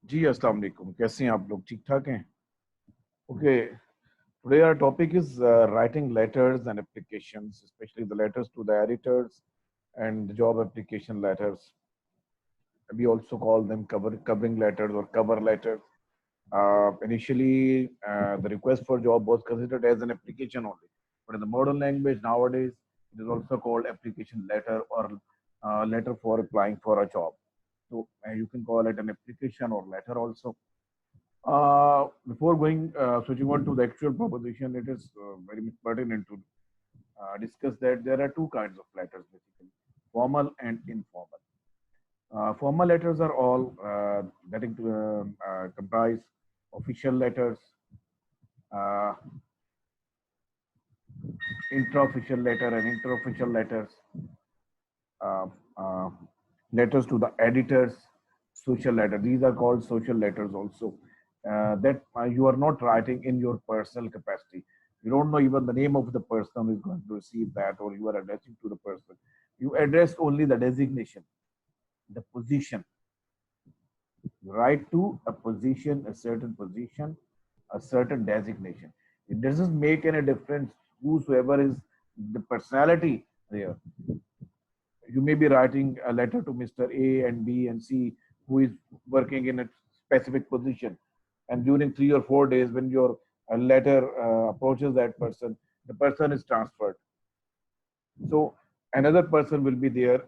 जी अस्सलाम वालेकुम। कैसे हैं आप लोग? ठीक ठाक हैं? Okay, today our topic is writing letters and applications, especially the letters to the editors and the job application letters. We also call them covering letters or cover letters. Initially, the request for job was considered as an application only, but in the modern language nowadays, it is also called application letter or letter for applying for a job. So you can call it an application or letter also. Before switching on to the actual proposition, it is very much pertinent to discuss that there are two kinds of letters basically, formal and informal. Formal letters are all comprise official letters, uh, intra-official letter and inter-official letters, uh, uh, letters to the editors, social letter. These are called social letters also. That you are not writing in your personal capacity. You don't know even the name of the person who is going to receive that, or you are addressing to the person. You address only the designation, the position. You write to a certain designation. It doesn't make any difference whosoever is the personality there. You may be writing a letter to Mr. A and B and C who is working in a specific position. And during 3 or 4 days, when your letter approaches that person, the person is transferred. So another person will be there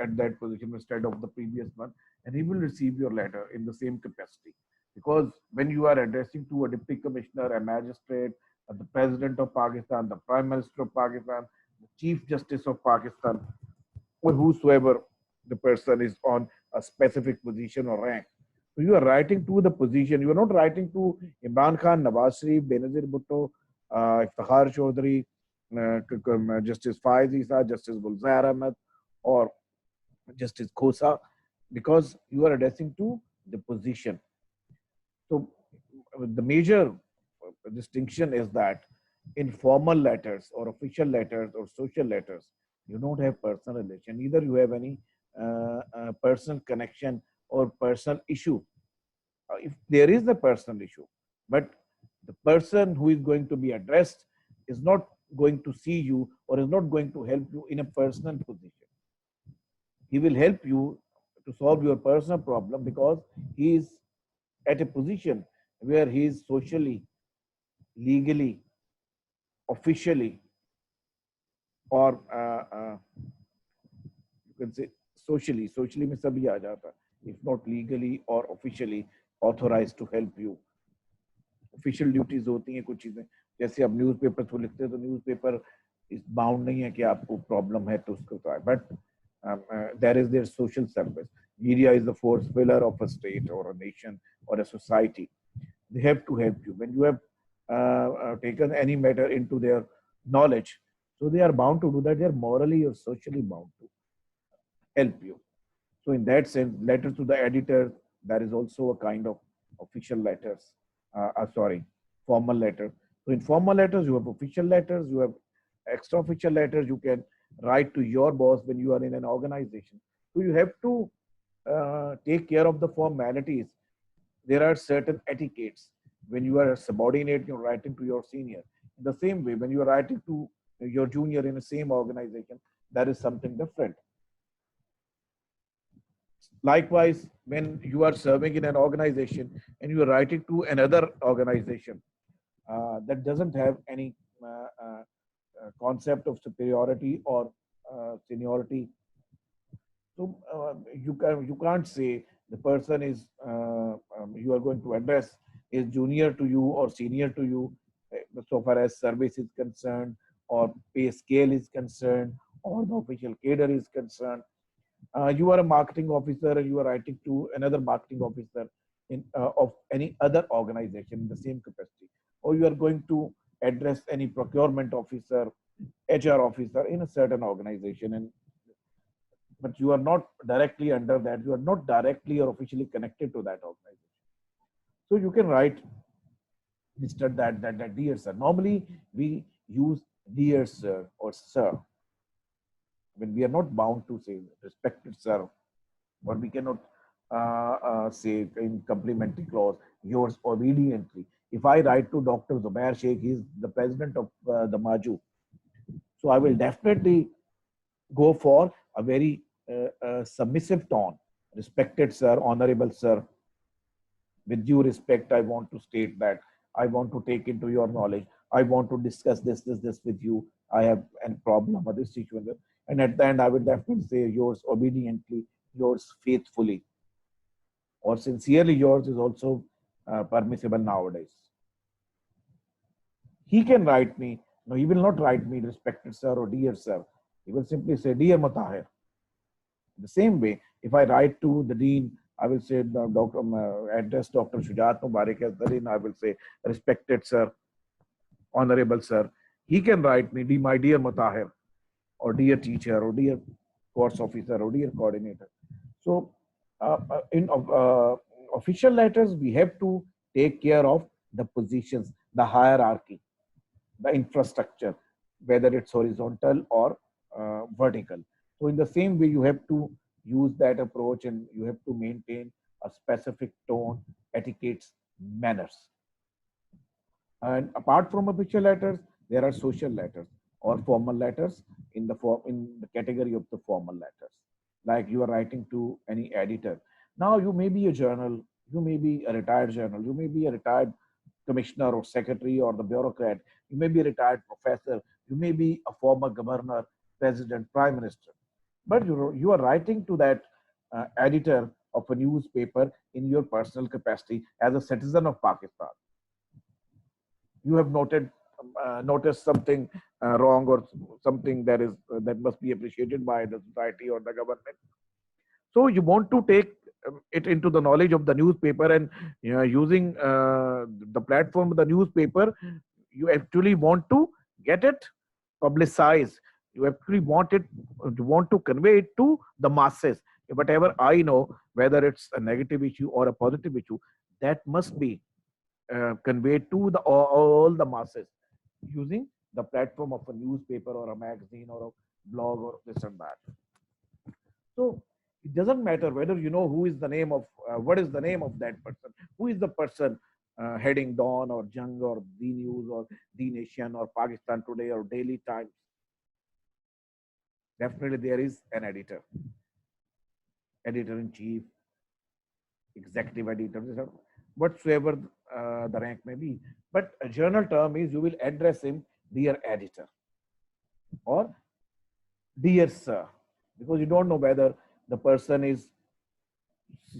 at that position instead of the previous one, and he will receive your letter in the same capacity. Because when you are addressing to a deputy commissioner, a magistrate, the president of Pakistan, the prime minister of Pakistan, the chief justice of Pakistan, or whosoever the person is on a specific position or rank. So you are writing to the position. You are not writing to Imran Khan, Nawaz Sharif, Benazir Bhutto, Iftikhar Chaudhary, Justice Faiz Isa, Justice Gulzar Ahmed, or Justice Khosa, because you are addressing to the position. So the major distinction is that in formal letters or official letters or social letters, you don't have personal relation. Either you have any personal connection or personal issue. If there is a personal issue, but the person who is going to be addressed is not going to see you or is not going to help you in a personal position. He will help you to solve your personal problem because he is at a position where he is socially, legally, officially, or you can say socially में सभी आ जाता, if not legally or officially authorized to help you. Official duties होती हैं कुछ चीजें, जैसे अब newspaper through लिखते हैं तो न्यूज़पेपर इस बाउंड नहीं है कि आपको प्रॉब्लम है तो उसको तो, but there is their social service. Media is the fourth pillar of a state or a nation or a society. They have to help you when you have taken any matter into their knowledge. So they are bound to do that. They are morally or socially bound to help you. So in that sense, letter to the editor, that is also a kind of official letters. Sorry, formal letter. So in formal letters, you have official letters, you have extra official letters. You can write to your boss when you are in an organization. So you have to take care of the formalities. There are certain etiquettes. When you are a subordinate, you're writing to your senior. In the same way, when you are writing to your junior in the same organization, that is something different. Likewise, when you are serving in an organization and you are writing to another organization that doesn't have any concept of superiority or seniority, so you can't say the person is you are going to address is junior to you or senior to you, so far as service is concerned or pay scale is concerned or the official cadre is concerned. You are a marketing officer and you are writing to another marketing officer of any other organization in the same capacity, or you are going to address any procurement officer, HR officer in a certain organization, and but you are not directly under that. You are not directly or officially connected to that organization. So you can write Mr. That dear sir. Normally we use dear sir or sir when we are not bound to say respected sir, or we cannot say in complementary clause, yours obediently. If I write to Dr. Zubair Sheikh, he's the president of the Maju. So I will definitely go for a very submissive tone. Respected sir, honorable sir, with due respect, I want to state that I want to take into your knowledge. I want to discuss this with you. I have a problem or this situation. And at the end, I will definitely say yours obediently, yours faithfully, or sincerely yours is also permissible nowadays. He can write me. No, he will not write me respected sir or dear sir. He will simply say, dear Mutahir. The same way, if I write to the dean, I will say, Dr. Address Dr. Shujat Mubarak as the dean. I will say, respected sir, honorable sir. He can write me, my dear Mutahir, or dear teacher, or dear course officer, or dear coordinator. So, in official letters, we have to take care of the positions, the hierarchy, the infrastructure, whether it's horizontal or vertical. So in the same way, you have to use that approach and you have to maintain a specific tone, etiquettes, manners. And apart from official letters, there are social letters or formal letters in the category of the formal letters. Like you are writing to any editor. Now you may be a journal, you may be a retired journal, you may be a retired commissioner or secretary or the bureaucrat, you may be a retired professor, you may be a former governor, president, prime minister. But you are writing to that editor of a newspaper in your personal capacity as a citizen of Pakistan. You have noticed something wrong or something that must be appreciated by the society or the government. So you want to take it into the knowledge of the newspaper, and using the platform of the newspaper, you actually want to get it publicized. You actually want to convey it to the masses. Whatever I know, whether it's a negative issue or a positive issue, that must be conveyed to all the masses using the platform of a newspaper or a magazine or a blog or this and that. So it doesn't matter whether you know who is the name of what is the name of that person, who is the person heading Dawn or Jung or the News or the Nation or Pakistan Today or Daily Times. Definitely there is an editor, editor in chief, executive editor, whatsoever the rank may be. But a journal term is you will address him dear editor or dear sir, because you don't know whether the person is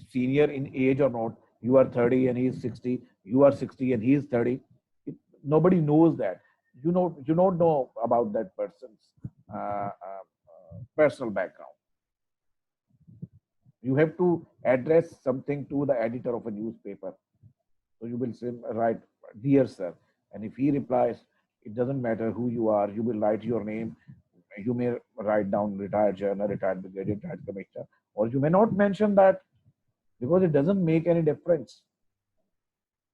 senior in age or not. You are 30 and he is 60. You are 60 and he is 30. Nobody knows that. You don't know about that person's personal background. You have to address something to the editor of a newspaper. So you will say, write, dear sir. And if he replies, it doesn't matter who you are, you will write your name. You may write down retired journal, retired brigadier, retired commissioner, or you may not mention that because it doesn't make any difference.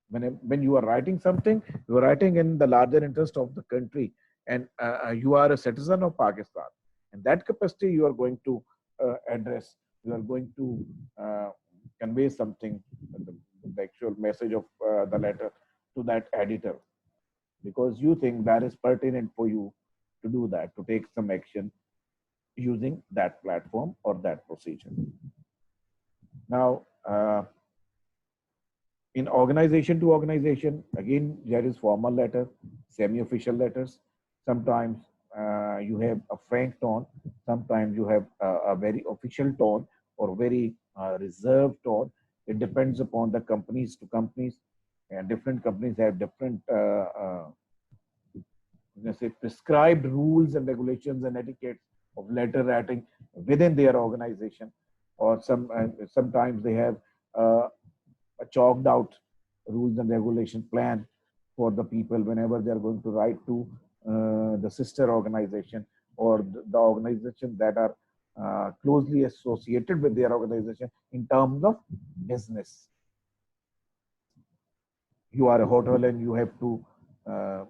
When you are writing something, you are writing in the larger interest of the country, and you are a citizen of Pakistan. In that capacity, you are going to address, you are going to convey something, the actual message of the letter to that editor, because you think that is pertinent for you to do that, to take some action using that platform or that procedure. Now, in organization to organization, again, there is formal letter, semi-official letters. Sometimes you have a frank tone. Sometimes you have a very official tone or very reserved tone. It depends upon the companies to companies, and different companies have different say prescribed rules and regulations and etiquettes of letter writing within their organization, or sometimes they have a chalked out rules and regulation plan for the people whenever they are going to write to the sister organization or the organization that are closely associated with their organization in terms of business. You are a hotel and you have to uh,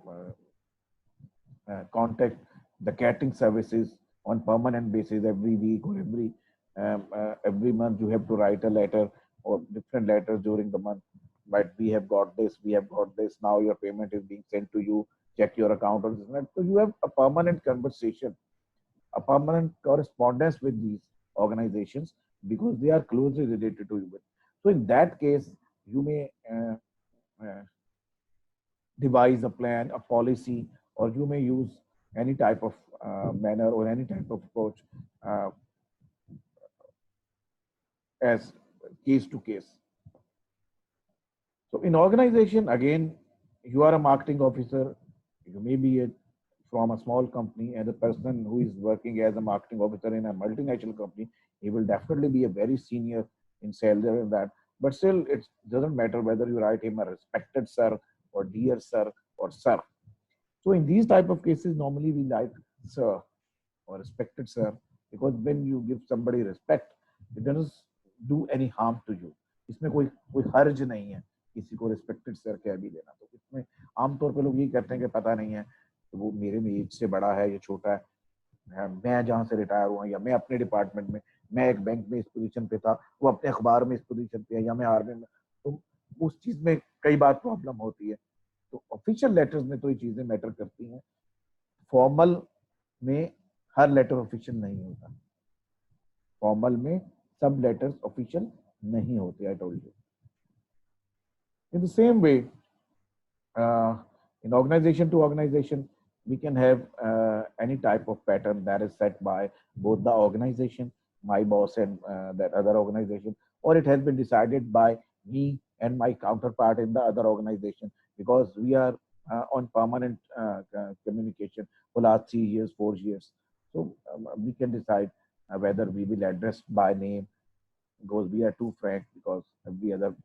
contact the catering services on permanent basis every week or every Every month you have to write a letter or different letters during the month. But we have got this, we have got this. Now your payment is being sent to you. Check your account or this and that. So you have a permanent conversation, a permanent correspondence with these organizations because they are closely related to you. So in that case, you may uh, devise a plan, a policy, or you may use any type of manner or any type of approach uh, as case to case. So in organization, again, you are a marketing officer. You may be from a small company, and the person who is working as a marketing officer in a multinational company, he will definitely be a very senior in salary in that. But still, it doesn't matter whether you write him a respected sir or dear sir or sir. So in these type of cases, normally we like sir or respected sir because when you give somebody respect, it doesn't do any harm to you. इसमें कोई हर्ज नहीं है किसी को respected sir कह भी देना। तो इसमें आमतौर पे लोग ये कहते हैं कि पता नहीं है कि वो मेरे में एज से बड़ा है या छोटा है, मैं जहाँ से रिटायर हुआ या मैं अपने डिपार्टमेंट में, मैं एक बैंक में इस पोजीशन पे था, वो अपने अखबार में इस पोजीशन पे है या मैं आर्मी में, तो उस चीज में कई बार प्रॉब्लम होती है। तो ऑफिशियल लेटर्स में तो ये चीजें मैटर करती हैं। फॉर्मल में हर लेटर ऑफिशियल नहीं होता, फॉर्मल में सब लेटर्स ऑफिशियल नहीं होते। I told you in the same way in organization to organization we can have any type of pattern that is set by both the organization, my boss and that other organization, or it has been decided by me and my counterpart in the other organization because we are on permanent communication for last 3 years 4 years. So we can decide whether we will address by name because we are too frank, because every other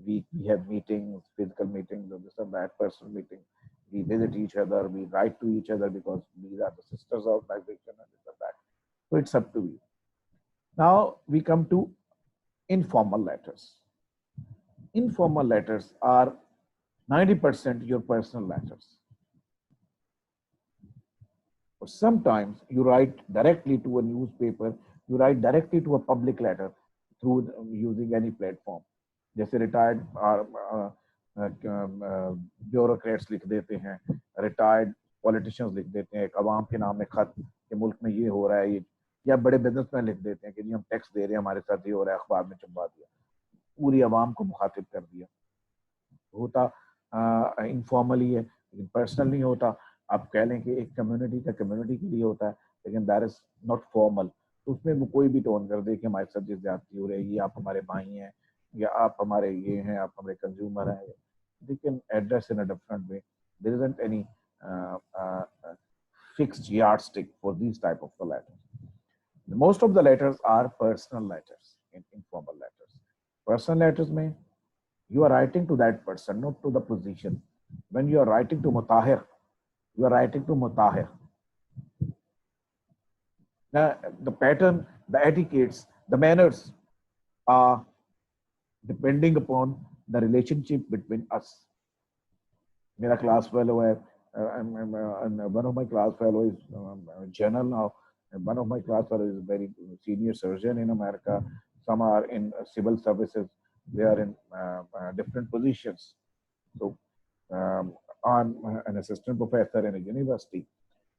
we have meetings, physical meetings, or this or that, personal meetings. We visit each other, we write to each other because these are the sisters organization and this or that. So it's up to you. Now we come to informal letters. Informal letters are 90% your personal letters. But sometimes you write directly to a newspaper, you write directly to a public letter through using any platform. जैसे retired bureaucrats लिख देते हैं, retired politicians लिख देते हैं एक अवाम के नाम में खत कि मुल्क में ये हो रहा है, ये, या बड़े बिजनेसमैन लिख देते हैं कि जी हम टैक्स दे रहे हैं, हमारे साथ ये हो रहा है, अखबार में छपवा दिया, पूरी अवाम को मुखातिब कर दिया। होता इनफॉर्मली है लेकिन पर्सनल नहीं होता। आप कह लें कि एक कम्युनिटी का कम्युनिटी के लिए होता है लेकिन दैट इज नॉट फॉर्मल। तो उसमें वो कोई भी टोन कर दे कि हमारे साथ जिस ज्यादती हो रही है, आप हमारे भाई हैं या आप हमारे ये हैं, आप हमारे कंज्यूमर हैं, they can address in a different way. There isn't any fixed yardstick for these type of the letters. Most of the letters are personal letters in informal letters. Personal letters में you are writing to that person, not to the position. When you are writing to Mutahir, you are writing to Mutahir. Now, the pattern, the etiquettes, the manners are depending upon the relationship between us. मेरा class fellow है, one of my class fellow is general now. One of my class fellow is a very senior surgeon in America. Some are in civil services. They are in different positions. So I'm an assistant professor in a university.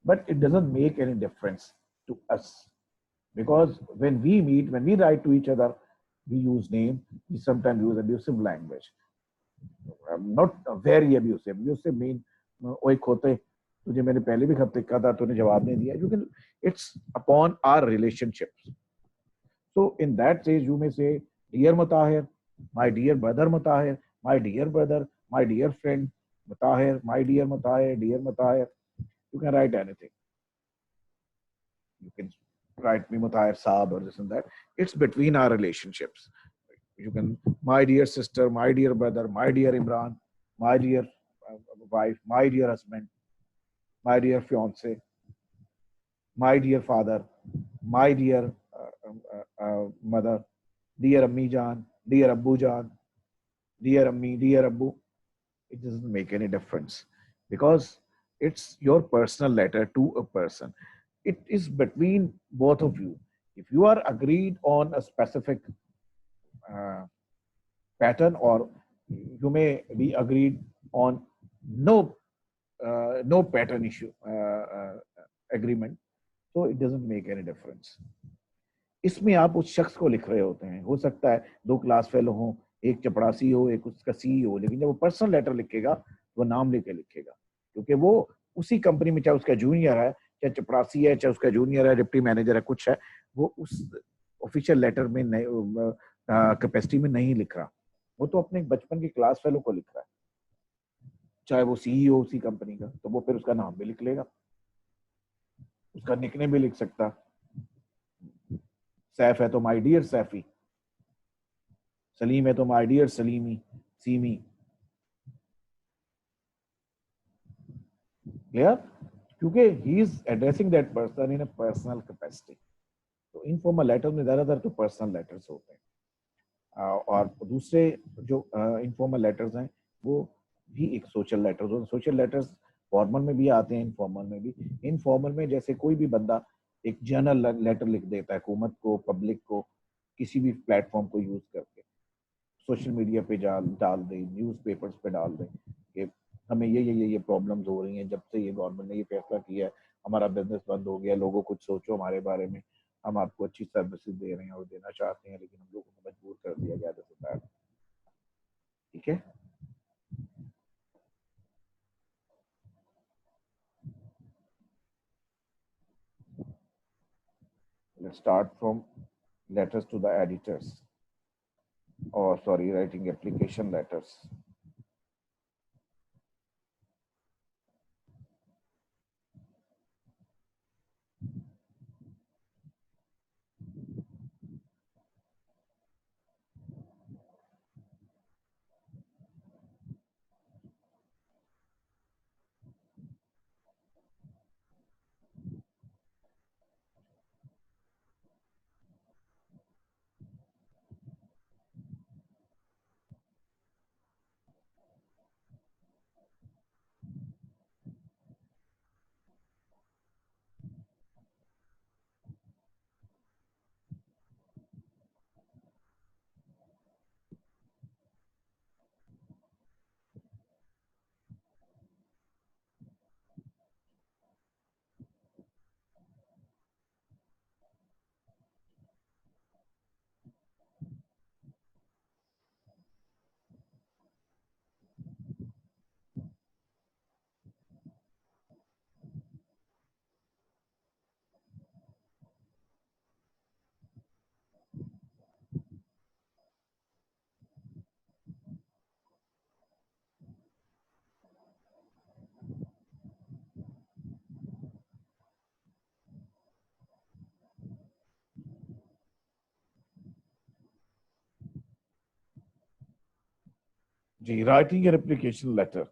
But it doesn't make any difference to us because when we meet, when we write to each other, we use name, we sometimes use abusive language. Not very abusive. Abusive mean, ओए खोते तुझे मैंने पहले भी खत लिखा था, तूने जवाब नहीं दिया. You can, it's upon our relationships. So in that case, you may say, dear Mutahir, my dear brother Mutahir, my dear brother, my dear friend Mutahir, my dear Mutahir, dear Mutahir. You can write anything. You can write me Mutahir Saab or this and that. It's between our relationships. You can, my dear sister, my dear brother, my dear Imran, my dear wife, my dear husband, my dear fiance, my dear father, my dear mother, dear Ammi Jan, dear Abbu Jan, dear Ammi, dear Abbu. It doesn't make any difference because it's your personal letter to a person. It is between both of you. If you are agreed on a specific uh, pattern, or you may be agreed on no no pattern issue agreement, so it doesn't make any difference. इसमें आप उस शख्स को लिख रहे होते हैं, हो सकता है दो क्लास फेलो हो, एक चपड़ासी हो, एक उसका सी हो, लेकिन जब वो पर्सनल लेटर लिखेगा वो नाम लेके लिखेगा, क्योंकि वो उसी कंपनी में, चाहे उसका जूनियर है, चाहे चपड़ासी है, चाहे उसका जूनियर है, डिप्टी मैनेजर है, कुछ है, वो उस ऑफिशियल लेटर में कैपेसिटी में नहीं लिख रहा, वो तो अपने बचपन के क्लास फेलो को लिख रहा है, चाहे वो सीईओ उसी कंपनी का, तो वो फिर उसका नाम भी लिख लेगा, उसका निकनेम भी लिख सकता। सैफ है तो माय डियर सैफी, सलीम है तो my dear Salimi, Seemi. Clear? क्योंकि he is addressing that person in a personal capacity. तो इनफॉर्मल लेटर में ज्यादातर तो पर्सनल लेटर्स होते हैं, और दूसरे जो इनफॉर्मल लेटर्स हैं वो भी एक सोशल लेटर्स होते हैं। सोशल लेटर्स फॉर्मल में भी आते हैं, इनफॉर्मल में भी। इनफॉर्मल में जैसे कोई भी बंदा एक जनरल लेटर लिख देता है हुकूमत को, पब्लिक को, किसी भी प्लेटफॉर्म को यूज करके, सोशल मीडिया पे डाल दें, न्यूज़पेपर्स पे डाल दें कि हमें ये प्रॉब्लम्स हो रही हैं, जब से ये गवर्नमेंट ने ये फैसला किया है, हमारा बिजनेस बंद हो गया, लोगों कुछ सोचो हमारे बारे में, हम आपको अच्छी सर्विसेज दे रहे हैं और देना चाहते हैं, लेकिन हम लोगों को मजबूर कर दिया गया था। ठीक है? Let's start from letters to the editors, or sorry, writing application letters. Ji, writing an application letter.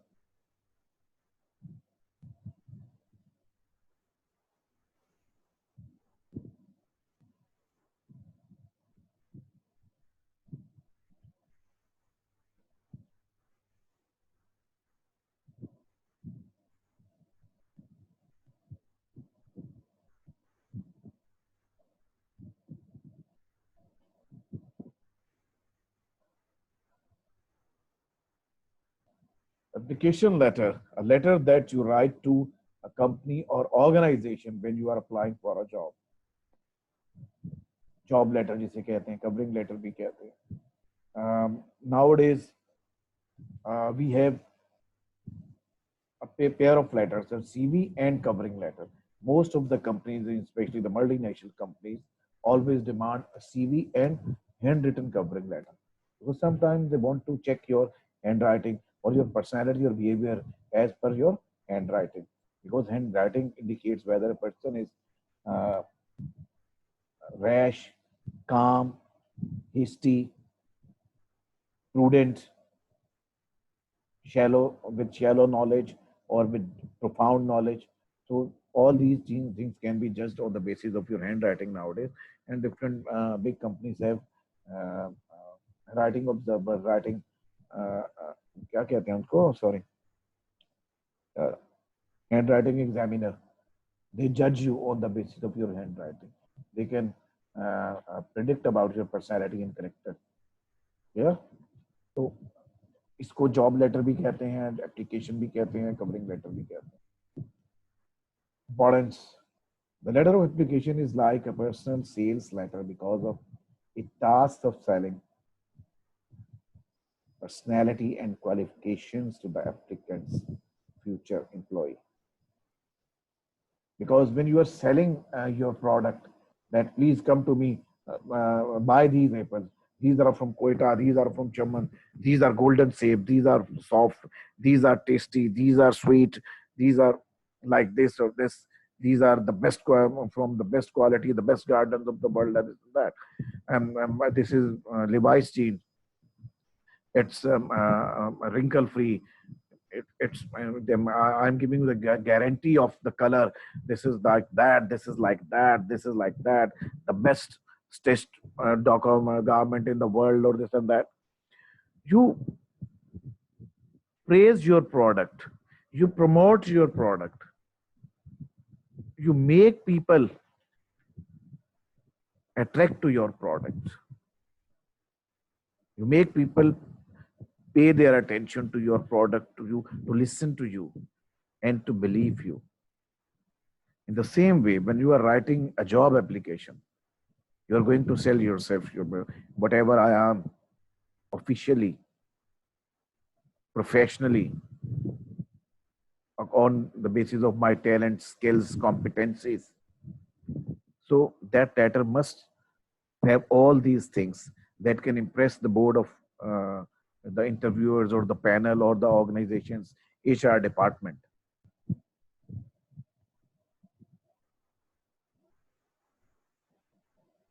Application letter, a letter that you write to a company or organization when you are applying for a job. Job letter जिसे कहते हैं, covering letter भी कहते हैं. Nowadays, we have a pair of letters, a CV and covering letter. Most of the companies, especially the multinational companies, always demand a CV and handwritten covering letter. Because sometimes they want to check your handwriting or your personality or behavior as per your handwriting. Because handwriting indicates whether a person is uh, rash, calm, hasty, prudent, shallow knowledge, or with profound knowledge. So all these things can be judged on the basis of your handwriting nowadays. And different big companies have writing observer, writing क्या कहते हैं उनको, sorry, handwriting examiner. They judge you on the basis of your handwriting. They can predict about your personality and character. Yeah. तो इसको job letter भी कहते हैं, application भी कहते हैं, कवरिंग लेटर भी कहते हैं. Importance. The letter of application is like a personal sales letter because of it task of selling personality and qualifications to the applicant's future employee. Because when you are selling your product, that please come to me, buy these apples. These are from Quetta, these are from Chaman, these are golden shape, these are soft, these are tasty, these are sweet, these are like this or this. These are the best from the best quality, the best gardens of the world, and this and that. This is Levi's jeans. It's wrinkle free. It's I'm giving you the guarantee of the color. This is like that. This is like that. This is like that. The best stitched garment in the world, or this and that. You praise your product. You promote your product. You make people attract to your product. You make people pay their attention to your product, to you, to listen to you, and to believe you. In the same way, when you are writing a job application, you are going to sell yourself, whatever I am, officially, professionally, on the basis of my talent, skills, competencies. So that letter must have all these things that can impress the board of the interviewers or the panel or the organization's HR department.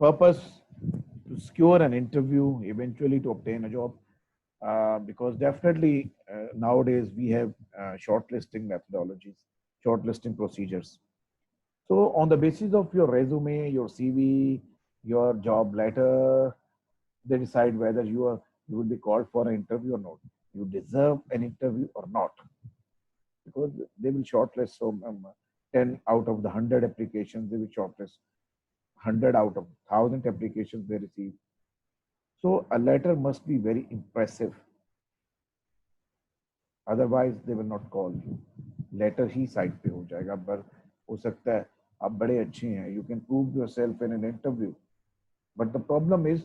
Purpose: to secure an interview, eventually to obtain a job. Because definitely nowadays we have shortlisting methodologies, shortlisting procedures. So on the basis of your resume, your CV, your job letter, they decide whether you will be called for an interview or not. You deserve an interview or not, because they will shortlist. So 10 out of the 100 applications, they will shortlist 100 out of 1,000 applications they receive. So a letter must be very impressive. Otherwise, they will not call you. Letter he side पे हो जाएगा, पर हो सकता है आप बड़े अच्छे हैं, you can prove yourself in an interview. But the problem is,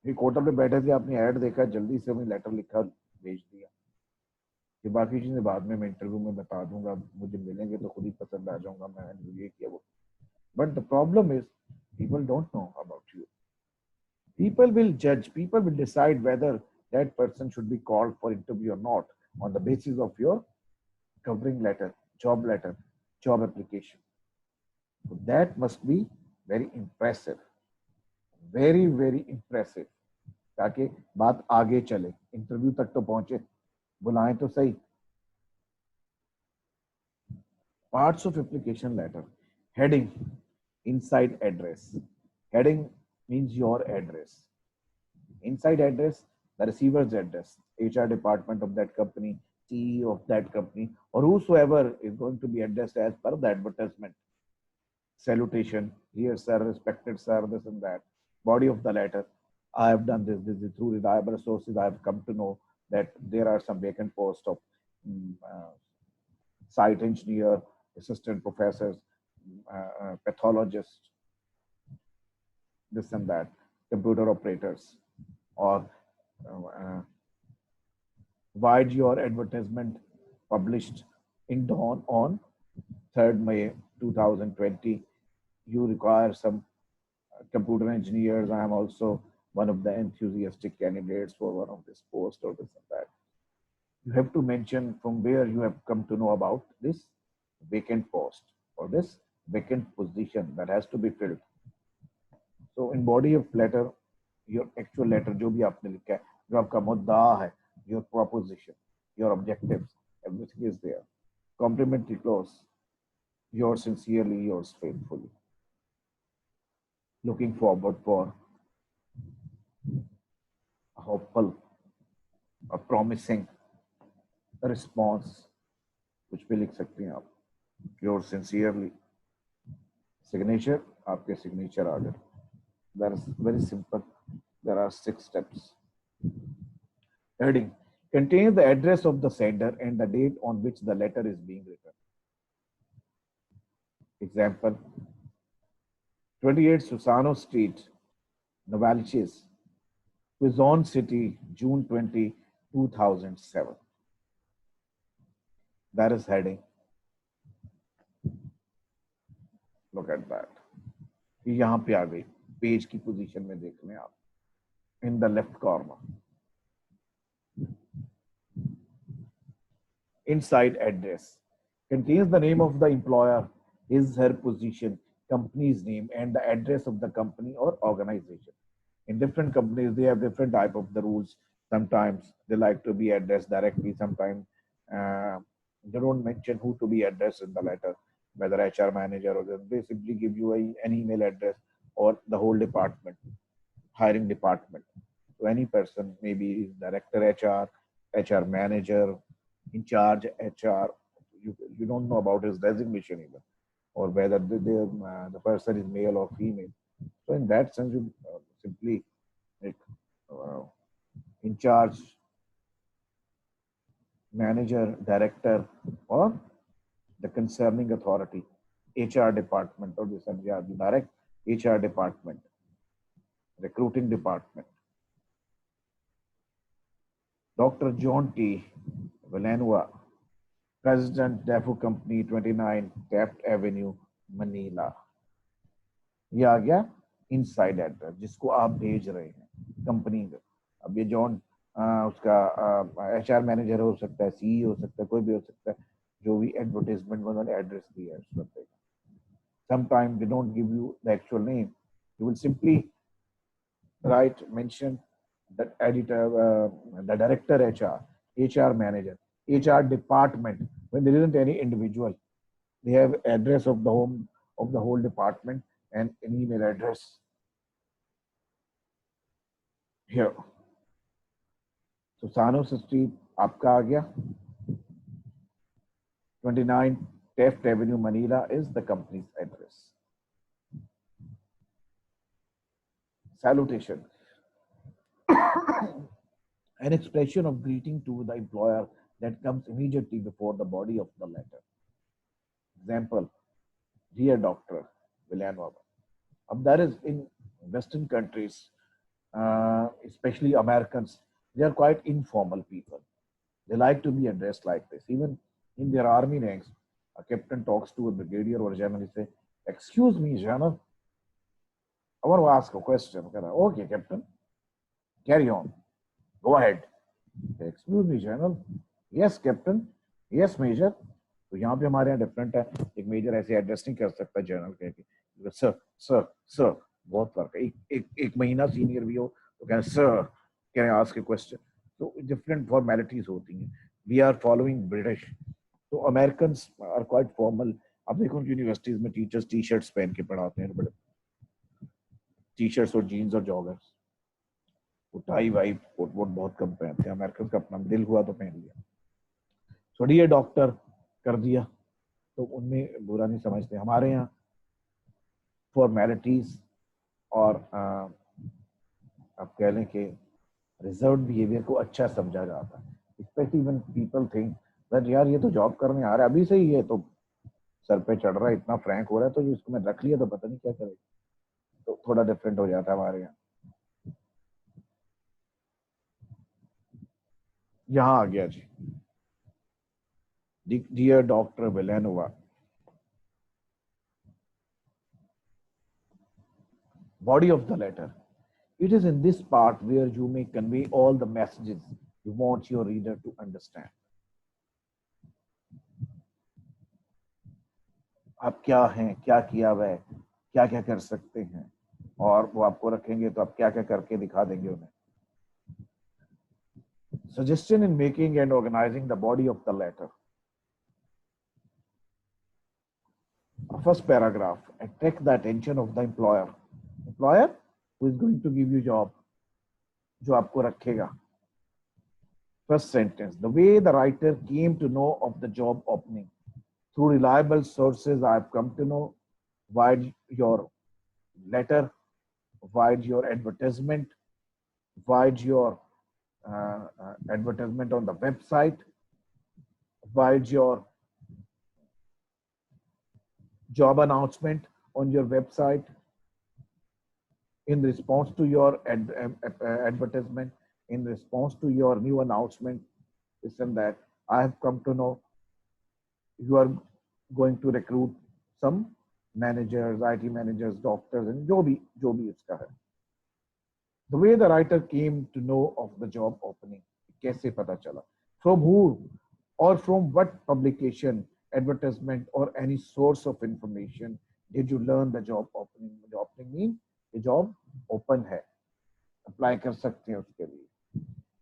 एक होटल पे बैठे थे, आपने ऐड देखा, जल्दी से हमें लेटर लिखा भेज दिया. ये बाकी चीजें बाद में मैं इंटरव्यू में बता दूंगा, मुझे मिलेंगे तो खुद ही पसंद आ जाऊंगा, मैं ये किया वो. But the problem is, people don't know about you. People will judge, people will decide whether that person should be called for interview or not on the basis of your covering letter, job application. So that must be very impressive, very impressive, ताकि बात आगे चले, interview तक तो पहुंचे, बुलाएं तो सही. Parts of application letter. Heading: inside address. Heading means your address. Inside address, the receiver's address, HR department of that company, CEO of that company, or whosoever is going to be addressed as per the advertisement. Salutation: dear sir, respected sir, this and that. Body of the letter: I have done this is through reliable sources. I have come to know that there are some vacant posts of site engineer, assistant professors, pathologists, this and that, computer operators, or wide your advertisement published in Dawn on 3rd May 2020. You require some computer engineers. I am also one of the enthusiastic candidates for one of this post or this and that. You have to mention from where you have come to know about this vacant post or this vacant position that has to be filled. So in body of letter, your actual letter, जो भी आपने लिखा है, जो आपका मुद्दा है, your proposition, your objectives, everything is there. Complimentary clause: yours sincerely, yours faithfully. Looking forward for a hopeful, a promising response, कुछ भी लिख सकते हैं आप. Yours sincerely. Signature, आपके signature आ गए. That is very simple. There are 6 steps. Heading contains the address of the sender and the date on which the letter is being written. Example: 28 Susano Street, Novaliches, Quezon City, June 20, 2007. That is heading. Look at that. ये यहाँ पे आ गई, page की position में देख लें आप, in the left corner. Inside address contains the name of the employer, his her position, company's name, and the address of the company or organization. In different companies, they have different type of the rules. Sometimes they like to be addressed directly. Sometimes they don't mention who to be addressed in the letter, whether HR manager or they simply give you an email address or the whole department, hiring department. So any person, maybe director HR, HR manager, in charge HR, you don't know about his designation even, or whether the person is male or female. So in that sense, you simply like uh, in charge, manager, director, or the concerning authority, HR department, or this yeah, the direct HR department, recruiting department. Dr. John T. Villanueva, President Defu Company 29 Taft Avenue, Manila. ये आ गया inside address जिसको आप भेज रहे हैं company में. अब ये जॉन उसका HR मैनेजर हो सकता है, CE हो सकता है, कोई भी हो सकता है, जो भी एडवर्टाइजमेंट में उन्होंने एड्रेस दिया है उस बंदे का. Sometimes they don't give you the actual name. You will simply write, mention the editor, the director HR manager, HR department. When there isn't any individual, they have address of the home of the whole department and an email address here. So Sanos Street आपका आ गया. 29 Taft Avenue, Manila is the company's address. Salutation. An expression of greeting to the employer that comes immediately before the body of the letter. Example: Dear Dr. Villanueva. That is in Western countries, especially Americans, they are quite informal people. They like to be addressed like this. Even in their army ranks, a captain talks to a brigadier or a general. He say, "Excuse me, general, I want to ask a question." Okay, captain, carry on. Go ahead. Excuse me, general. Yes, captain. Yes, major. तो यहाँ पे हमारे यहाँ different है. एक major ऐसे address नहीं कर सकता जनरल कह के, सर सर सर. बहुत फर्क है. एक महीना सीनियर भी हो तो कहें sir, can I ask a question. तो डिफरेंट फॉर्मेलिटीज होती हैं. We are following British. तो अमेरिकन आर क्वाइट फॉर्मल. आप देखो यूनिवर्सिटीज में टीचर्स टी शर्ट्स पहन के पढ़ाते हैं, बड़े टी शर्ट्स और जीन्स और जॉगर्स. वो टाई वाई कोट वोट बहुत कम पहनते हैं. अमेरिकन का अपना दिल हुआ तो पहन लिया. सो डियर डॉक्टर कर दिया तो उनमें बुरा नहीं समझते. हमारे यहाँ फॉर्मेलिटीज और आप कह लें कि रिजर्व बिहेवियर को अच्छा समझा जाता है. Specially when people think that यार ये तो जॉब करने आ रहा है, अभी से ही ये तो सर पे चढ़ रहा है, इतना फ्रैंक हो रहा है, तो इसको मैं रख लिया तो पता नहीं क्या करेगा. तो थोड़ा डिफरेंट हो जाता है हमारे यहाँ. यहाँ आ गया जी. Dear Dr. Villanueva. Body of the letter. It is in this part where you may convey all the messages you want your reader to understand. आप क्या हैं, क्या किया हुआ है, क्या क्या कर सकते हैं, और वो आपको रखेंगे तो आप क्या क्या करके दिखा देंगे उन्हें. Suggestion in making and organizing the body of the letter. First paragraph, attract the attention of the employer. Employer who is going to give you job, जो आपको रखेगा. First sentence, the way the writer came to know of the job opening. Through reliable sources, I have come to know via your letter Provide your advertisement, provide your advertisement on the website, provide your job announcement on your website in response to your advertisement, in response to your new announcement, this and that. I have come to know you are going to recruit some managers, IT managers, doctors, and जो भी इसका है. The way the writer came to know of the job opening, कैसे पता चला? From who or from what publication, advertisement, or any source of information did you learn the job opening? The opening means the job open है, apply कर सकते हैं उसके लिए.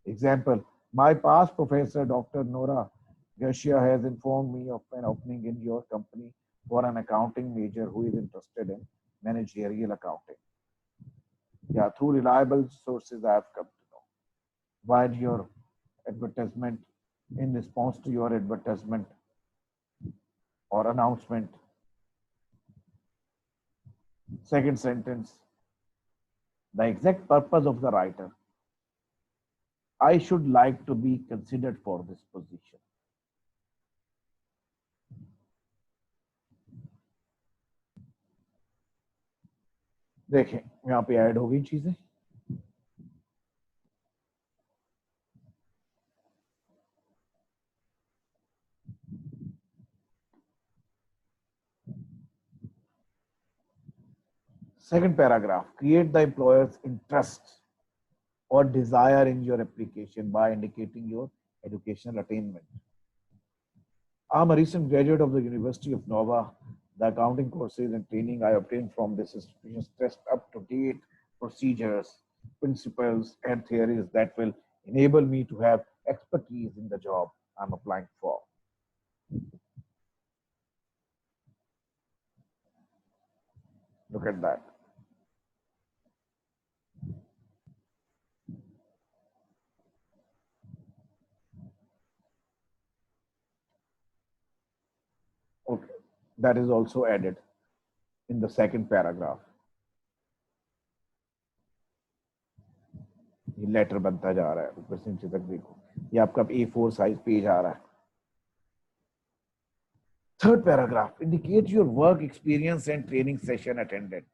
Example, my past professor, Dr. Nora Garcia, has informed me of an opening in your company for an accounting major who is interested in managerial accounting. Yeah, through reliable sources, I have come to know. Provide your advertisement in response to your advertisement or announcement. Second sentence, the exact purpose of the writer. I should like to be considered for this position. देखें यहाँ पे add हो गई चीजें. Second paragraph, create the employer's interest or desire in your application by indicating your educational attainment. I'm a recent graduate of the University of Nova. The accounting courses and training I obtained from this institution test up to date procedures, principles, and theories that will enable me to have expertise in the job I'm applying for. Look at that. Okay, that is also added in the second paragraph. ये letter बनता जा रहा है ऊपर से नीचे तक. देखो ये आपका A4 साइज पेज आ रहा है. Third paragraph, indicate your work experience and training session attended.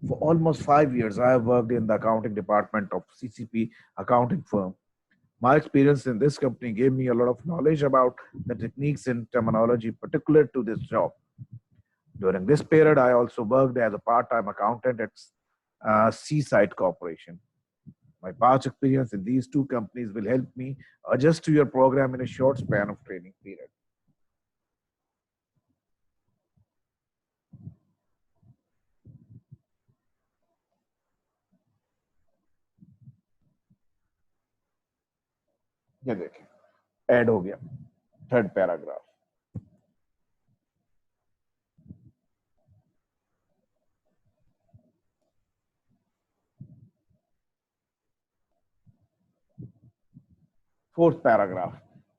For almost 5 years, I have worked in the accounting department of CCP accounting firm. My experience in this company gave me a lot of knowledge about the techniques and terminology particular to this job. During this period, I also worked as a part-time accountant at Seaside Corporation. My past experience in these two companies will help me adjust to your program in a short span of training period. ये देखें add हो गया third paragraph. Fourth paragraph,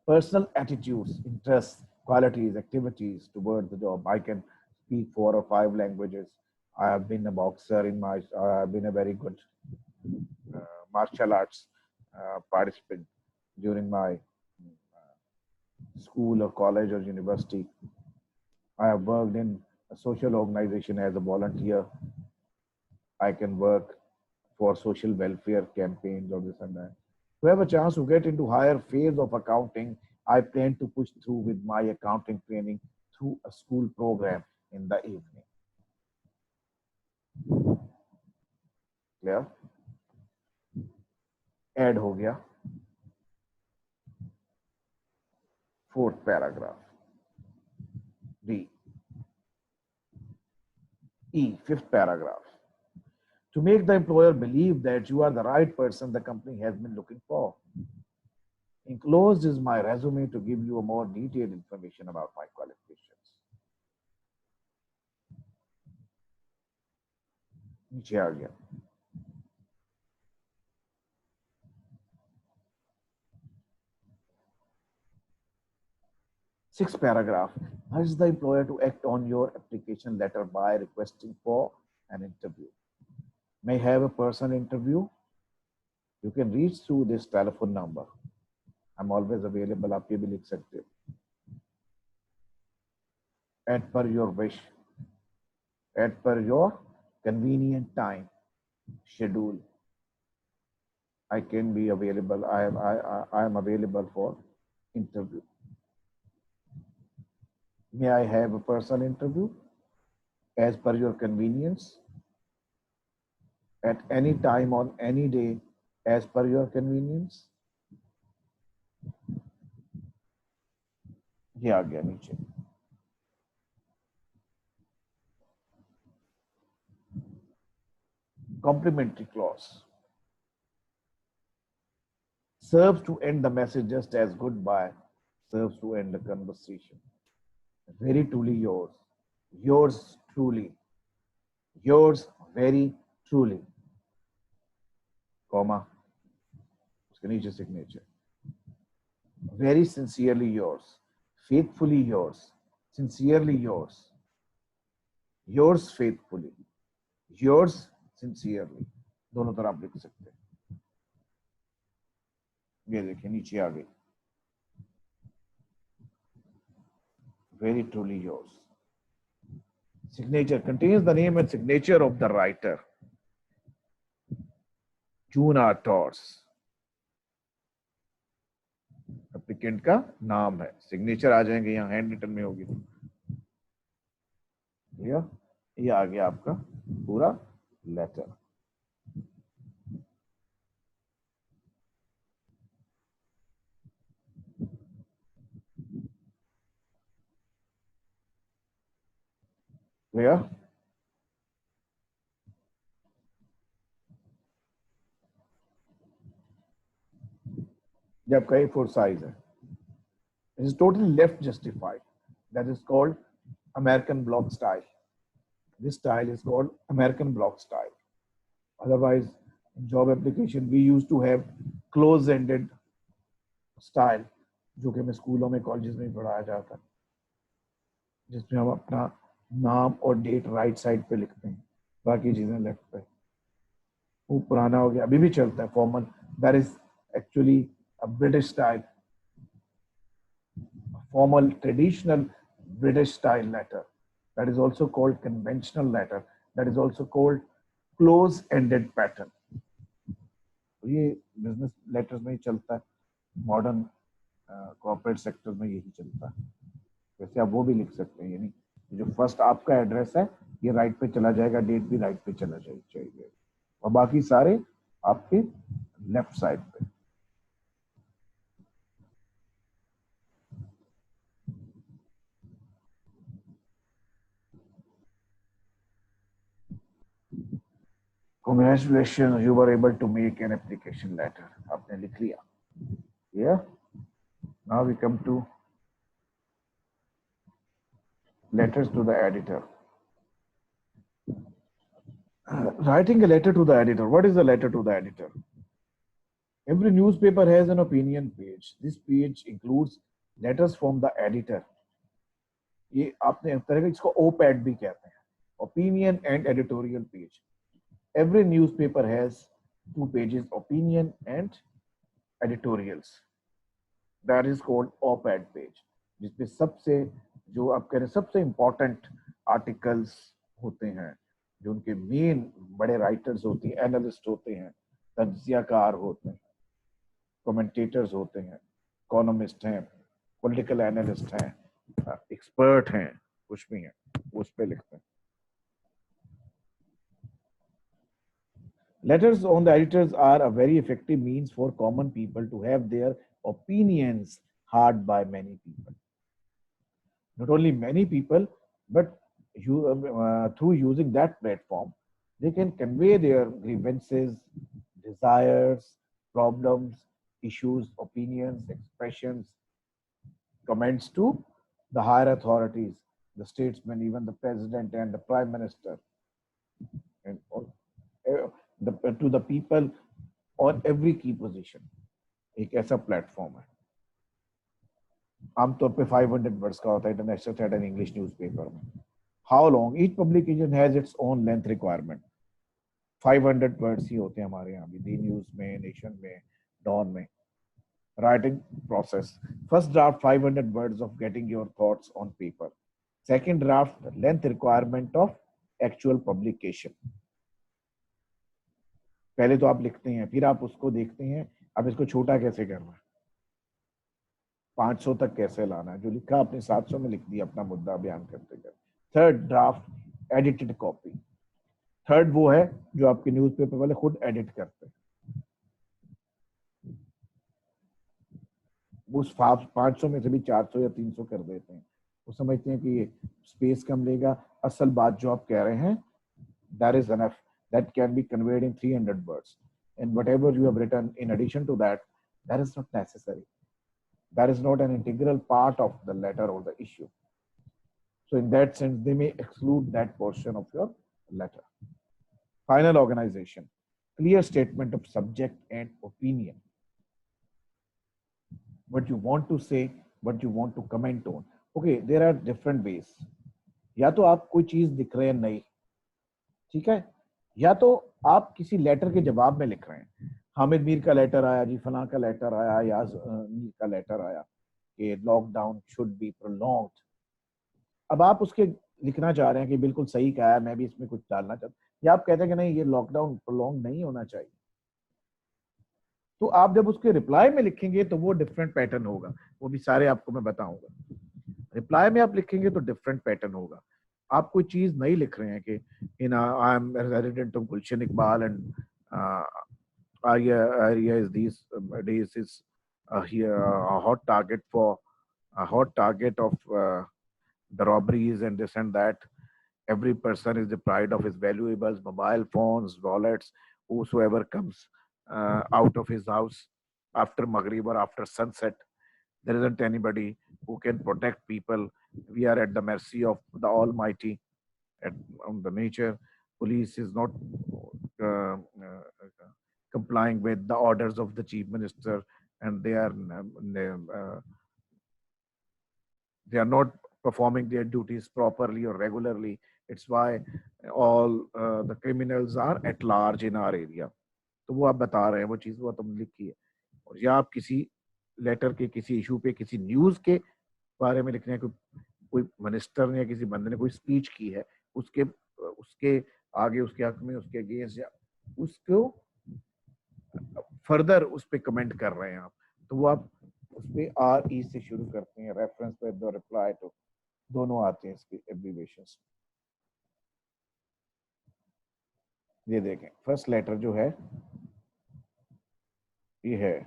personal attitudes, interests, qualities, activities towards the job. I can speak 4 or 5 languages. I have been a boxer in my, I have been a very good martial arts participant during my school or college or university. I have worked in a social organization as a volunteer. I can work for social welfare campaigns or this and that. To have a chance to get into higher phase of accounting, I plan to push through with my accounting training through a school program in the evening. Clear? Add हो गया. Fourth paragraph. D. E. Fifth paragraph. To make the employer believe that you are the right person the company has been looking for. Enclosed is my resume to give you a more detailed information about my qualifications. नीचे आ गया. Sixth paragraph, urge the employer to act on your application letter by requesting for an interview. may have a personal interview, you can reach through this telephone number. I'm always available. आप ये भी लिख सकते हो. At per your wish, at per your convenient time schedule, I can be available. I am available for interview. May I have a personal interview as per your convenience at any time on any day as per your convenience. ये आ गया नीचे. Complimentary clause serves to end the message just as goodbye serves to end the conversation. Very truly yours. Yours truly. Yours very truly. Comma. उसके नीचे signature. Very sincerely yours. Faithfully yours. Sincerely yours. Yours faithfully. Yours sincerely. दोनों तरह आप लिख सकते हैं. ये देखिए नीचे आ गई. Very truly yours. Signature contains the name and signature of the writer. June R. Tors. Applicant का नाम है. सिग्नेचर आ जाएंगे यहाँ, हैंड रिटन में होगी. ये आ गया आपका पूरा लेटर. क्लियर. जब कहीं फोर साइज है, it is totally left justified. That is called American block style. This style is called American block style. Otherwise, in job application, we used to have close-ended style, जो कि हमें स्कूलों में colleges में पढ़ाया जाता है, जिसमें हम अपना नाम और डेट राइट साइड पे लिखते हैं, बाकी चीजें लेफ्ट पे. वो पुराना हो गया, अभी भी चलता है formal. That is actually a British style, formal traditional British style letter. That is also called conventional letter. That is also called close-ended pattern. ये बिजनेस लेटर्स में ही चलता है, मॉडर्न कॉर्पोरेट सेक्टर में यही चलता है. वैसे आप वो भी लिख सकते हैं, यानी जो फर्स्ट आपका एड्रेस है ये राइट पे चला जाएगा, डेट भी राइट पे चला जाएगा, और बाकी सारे आपके लेफ्ट साइड पे. Congratulations, you were able to make an application letter. आपने लिख लिया. Yeah. Now we come to letters to the editor. Writing a letter to the editor. What is a letter to the editor? Every newspaper has an opinion page. This page includes letters from the editor. ये आपने तरह इसको OPED भी कहते हैं. Opinion and editorial page. Every newspaper has two pages, opinion and editorials. That is called op-ed page, जिसमें सबसे जो आप कह रहे हैं सबसे इम्पोर्टेंट आर्टिकल्स होते हैं, जो उनके मेन बड़े राइटर्स होते हैं, एनालिस्ट होते हैं, तज्जियाकार होते हैं, कमेंटेटर्स होते हैं, इकोनॉमिस्ट हैं, पॉलिटिकल एनालिस्ट हैं, एक्सपर्ट हैं, कुछ भी हैं, उस पे लिखते हैं. Letters on the editors are a very effective means for common people to have their opinions heard by many people. Not only many people, but through using that platform, they can convey their grievances, desires, problems, issues, opinions, expressions, comments to the higher authorities, the statesmen, even the president and the prime minister, and all. To the people on every key position. एक ऐसा platform है. आमतौर पे 500 words का होता है international standard and English newspaper में. How long? Each publication has its own length requirement. 500 words ही होते हैं हमारे यहाँ भी, दी न्यूज में, नेशन में, डॉन में. Writing process. First draft 500 words of getting your thoughts on paper. Second draft length requirement of actual publication. पहले तो आप लिखते हैं, फिर आप उसको देखते हैं अब इसको छोटा कैसे करना है, 500 तक कैसे लाना है. जो लिखा आपने 700 में लिख दिया अपना मुद्दा बयान करते करते. Third draft edited copy. Third वो है जो आपके न्यूज़पेपर वाले खुद एडिट करते हैं. उस 500 में से भी 400 या 300 कर देते हैं. वो समझते हैं कि ये स्पेस कम लेगा. असल बात जो आप कह रहे हैं, that is enough, that can be conveyed in 300 words, and whatever you have written in addition to that, that is not necessary, that is not an integral part of the letter or the issue. So in that sense they may exclude that portion of your letter. Final organization. Clear statement of subject and opinion. What you want to say, what you want to comment on. Okay, there are different ways. या तो आप कोई चीज लिख रहे हैं नई, ठीक है, या तो आप किसी लेटर के जवाब में लिख रहे हैं. हामिद मीर का लेटर आया जी, फलां का लेटर आया, याज मीर का लेटर आया कि लॉकडाउन शुड बी प्रोलॉन्ग्ड. अब आप उसके लिखना चाह रहे हैं कि बिल्कुल सही कहा है, मैं भी इसमें कुछ डालना चाहता हूँ, या आप कहते हैं कि नहीं ये लॉकडाउन प्रोलॉन्ग नहीं होना चाहिए. तो आप जब उसके रिप्लाई में लिखेंगे तो वो डिफरेंट पैटर्न होगा. वो भी सारे आपको मैं बताऊंगा. रिप्लाई में आप लिखेंगे तो डिफरेंट पैटर्न होगा. आप कोई चीज नहीं लिख रहे हैं कि in I am resident of Gulshan Iqbal and area is these days is here a hot target of the robberies and this and that. Every person is deprived of his valuables, mobile phones, wallets. Whosoever comes out of his house after Maghrib or after sunset, there isn't anybody who can protect people. We are at the mercy of the Almighty, on the nature. Police is not uh, complying with the orders of the chief minister, and they are not performing their duties properly or regularly. It's why all the criminals are at large in our area. तो वो आप बता रहे हैं, वो चीज़ वो तुम लिखी है. और या आप किसी लेटर के किसी इशू पे, किसी न्यूज़ के बारे में लिख रहे हैं, कोई मिनिस्टर ने या किसी बंदे ने कोई स्पीच की है, उसके उसके आगे, उसके हक में, उसके अगेंस्ट, या उसको फर्दर उस पे कमेंट कर रहे हैं आप, तो वो आप उस पे RE से शुरू करते हैं. रेफरेंस पे द रिप्लाई टू, दोनों आते हैं इसकी एब्रिविएशंस. ये देखें, फर्स्ट लेटर जो है ये है.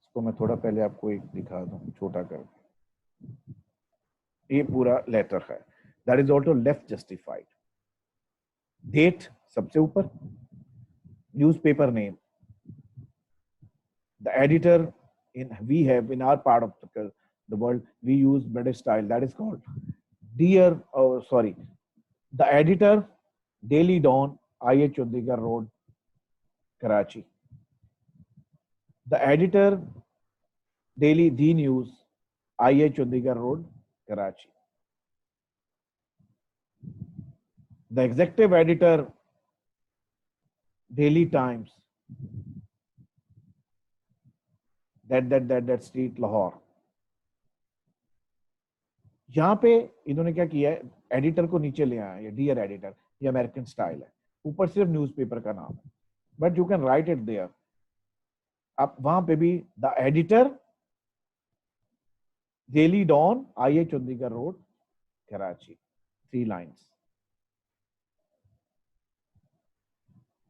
इसको मैं थोड़ा पहले आपको एक दिखा दूं छोटा करके. ये पूरा लेटर है. That is also left justified. Date सबसे ऊपर, newspaper name, the editor, we have in our part of the world we use British style, that is called dear, the editor, Daily Dawn, IH Chandigarh Road, Karachi. The editor, Daily The News, IH Chandigarh Road, Karachi. The executive editor, Daily Times, that street, Lahore. यहाँ पे इन्होंने क्या किया है, editor को नीचे ले आया, ये डियर एडिटर, ये अमेरिकन स्टाइल है. ऊपर सिर्फ न्यूज़पेपर का नाम है, but you can write it there. आप वहां पे भी the editor, daily Dawn, IH Chandigarh road, Karachi, 3 lines.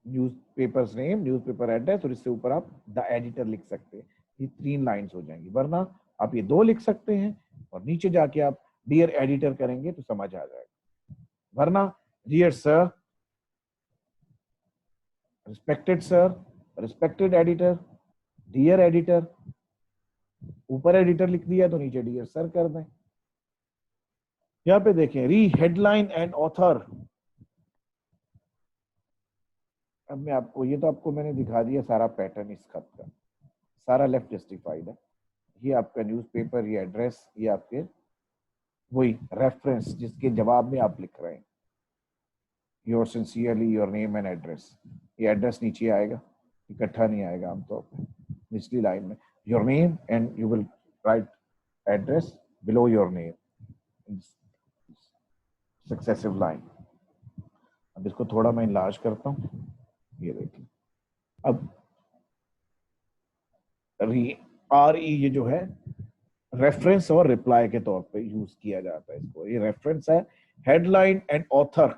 Newspaper name, newspaper address, और इससे ऊपर आप द एडिटर लिख सकते हैं. ये 3 लाइन्स हो जाएंगी. वरना आप ये 2 लिख सकते हैं और नीचे जाके आप डियर एडिटर करेंगे तो समझ आ जाएगा. वरना dear sir, respected sir, respected editor, dear editor, ऊपर एडिटर लिख दिया तो नीचे डियर सर कर दें. यहाँ पे देखें, री हेडलाइन एंड ऑथर. अब मैं आपको, ये तो आपको मैंने दिखा दिया सारा पैटर्न इस खत का, सारा लेफ्ट जस्टिफाइड है. ये आपका न्यूज़पेपर, ये एड्रेस, ये आपके वही रेफरेंस जिसके जवाब में आप लिख रहे हैं. Your sincerely, your name and address. ये एड्रेस नीचे आएगा, इकट्ठा नहीं आएगा आमतौर पर, निचली लाइन में your name and you will write address below your name, successive line. अब इसको थोड़ा मैं इनलार्ज करता हूँ, ये देखिए। अब RE ये जो है रेफरेंस और रिप्लाई के तौर पे यूज किया जाता है इसको। ये रेफरेंस है, headline and author.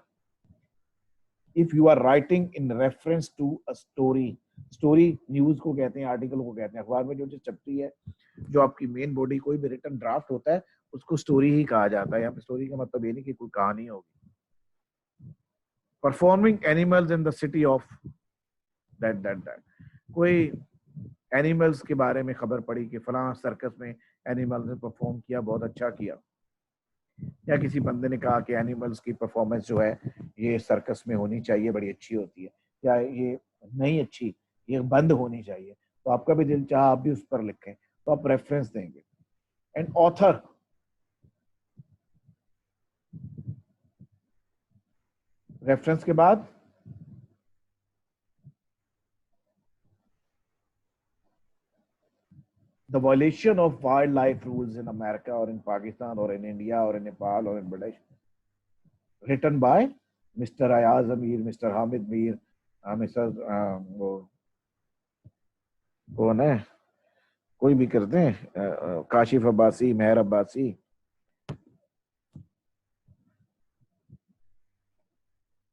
If you are writing in reference to a story, story news को कहते हैं, आर्टिकल को कहते हैं, अखबार में जो चीज छपती है, जो आपकी मेन बॉडी, कोई भी रिटन ड्राफ्ट होता है, उसको स्टोरी ही कहा जाता है। यहाँ पे स्टोरी का मतलब ये नहीं कि कोई कहानी होगी। Performing animals in the city of that, कोई एनिमल्स के बारे में खबर पड़ी कि फलां सर्कस में एनिमल्स ने परफॉर्म किया, बहुत अच्छा किया, या किसी बंदे ने कहा कि एनिमल्स की परफॉर्मेंस जो है ये सर्कस में होनी चाहिए, बड़ी अच्छी होती है, या ये नहीं अच्छी, ये बंद होनी चाहिए, तो आपका भी दिल चाहा आप भी उस पर लिखें, तो आप रेफरेंस देंगे। एंड ऑथर, रेफरेंस के बाद the violation of wildlife rules in America or in Pakistan or in India or in Nepal or in Bangladesh, written by Mr. Ayaz Amir, Mr. Hamid Mir, Mr. कौन है, कोई भी करते हैं, काशिफ अब्बासी, मेहर अब्बासी,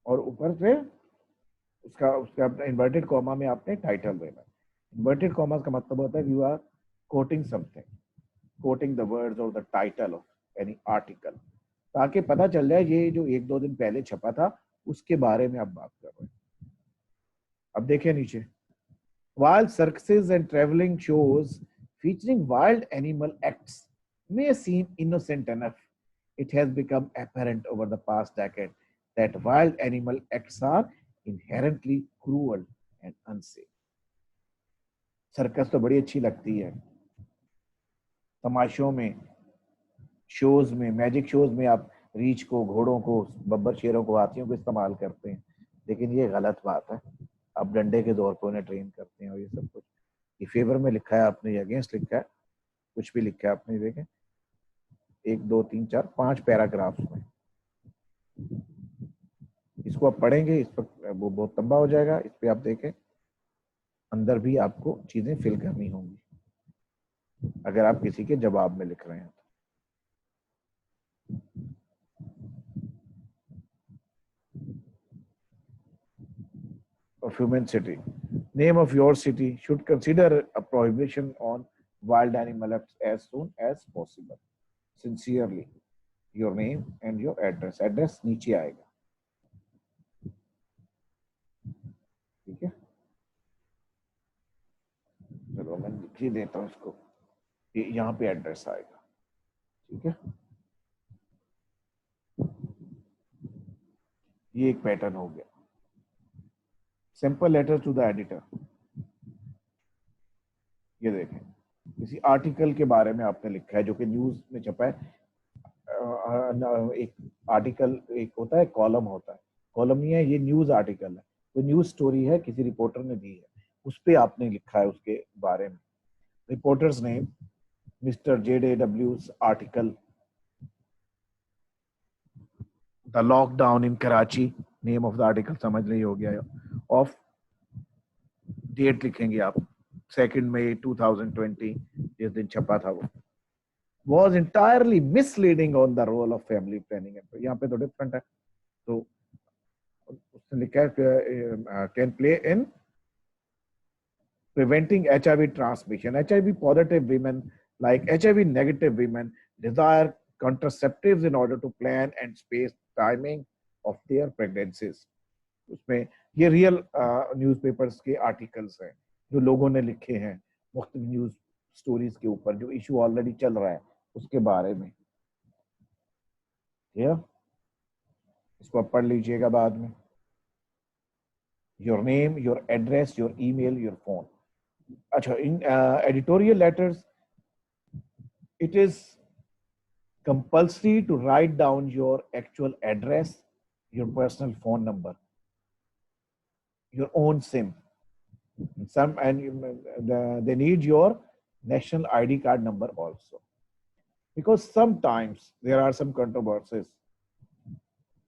और ऊपर से उसका उसका इन्वर्टेड कॉमा में आपने टाइटल देना। इन्वर्टेड कॉमा का मतलब होता है you are quoting something, quoting the words or the title of any article, ताकि पता चल जाए ये जो एक दो दिन पहले छपा था उसके बारे में आप बात कर रहे हैं। अब देखिए नीचे, while circuses and traveling shows featuring wild animal acts may seem innocent enough, it has become apparent over the past decade that wild animal acts are inherently cruel and unsafe. Circus तो बड़ी अच्छी लगती है, तमाशों में, shows में, magic shows में आप रीछ को, घोड़ों को, बब्बर शेरों को, हाथियों को इस्तेमाल करते हैं, लेकिन ये गलत बात है। आप डंडे के दौर पर उन्हें ट्रेन करते हैं और ये सब कुछ, ये फेवर में लिखा है आपने, ये अगेंस्ट लिखा है, कुछ भी लिखा है आपने, देखें 1 2 3 4 5 पैराग्राफ्स में। इसको आप पढ़ेंगे, इस पर वो बहुत लंबा हो जाएगा, इस पे आप देखें, अंदर भी आपको चीजें फिल करनी होंगी अगर आप किसी के जवाब में लिख रहे हैं। Of human city, name of your city should consider a prohibition on wild animal acts as soon as possible. Sincerely, your name and your address. Address नीचे आएगा, ठीक है। चलो मैं लिख ही देता हूँ इसको, यहाँ पे एड्रेस आएगा, ठीक है। ये एक पैटर्न हो गया। Simple letter to the editor, ये देखें, किसी आर्टिकल के बारे में आपने लिखा है जो कि न्यूज में छपा है। एक आर्टिकल, एक होता है कॉलम, होता है कॉलम नहीं है, ये न्यूज आर्टिकल है, तो न्यूज स्टोरी है, किसी रिपोर्टर ने दी है, उस पे आपने लिखा है उसके बारे में। Reporters name mister JDW's article, the lockdown in Karachi, name of the article समझ नहीं हो गया, ऑफ डेट लिखेंगे आप 2 मई 2020, जिस दिन छपा था वो, was entirely misleading on the role of family planning। यहाँ पे तो डिफरेंट है, तो उसने लिखा है can play in preventing HIV transmission। HIV positive women like HIV negative women desire contraceptives in order to plan and space timing of their pregnancies। उसमें ये रियल न्यूज़पेपर्स के आर्टिकल्स हैं जो लोगों ने लिखे हैं मुख्तलिफ न्यूज स्टोरीज के ऊपर, जो इशू ऑलरेडी चल रहा है उसके बारे में। इसको आप पढ़ लीजिएगा बाद में। Your name, your address, your email, your phone. अच्छा, in editorial letters it is compulsory to write down your actual address, your personal phone number, your own SIM. Some they need your national ID card number also, because sometimes there are some controversies